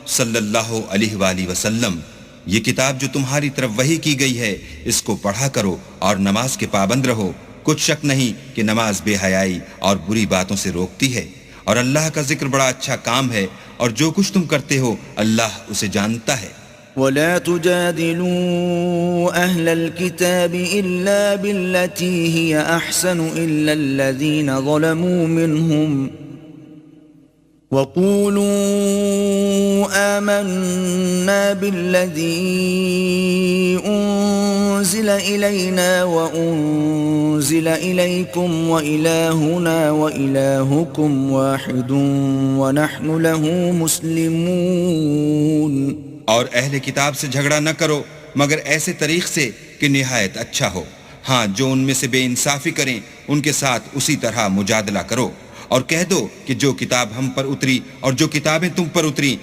صلی اللہ علیہ وآلہ وسلم، یہ کتاب جو تمہاری طرف وحی کی گئی ہے اس کو پڑھا کرو اور نماز کے پابند رہو، کچھ شک نہیں کہ نماز بے حیائی اور بری باتوں سے روکتی ہے، اور اللہ کا ذکر بڑا اچھا کام ہے، اور جو کچھ تم کرتے ہو اللہ اسے جانتا ہے۔ ولا تجادلوا أهل الكتاب إلا بالتي هي أحسن إلا الذين ظلموا منهم وقولوا آمنا بالذي أنزل إلينا وأنزل إليكم وإلهنا وإلهكم واحد ونحن له مسلمون۔ اور اہل کتاب سے جھگڑا نہ کرو مگر ایسے طریق سے کہ نہایت اچھا ہو، ہاں جو ان میں سے بے انصافی کریں ان کے ساتھ اسی طرح مجادلہ کرو، اور کہہ دو کہ جو کتاب ہم پر اتری اور جو کتابیں تم پر اتری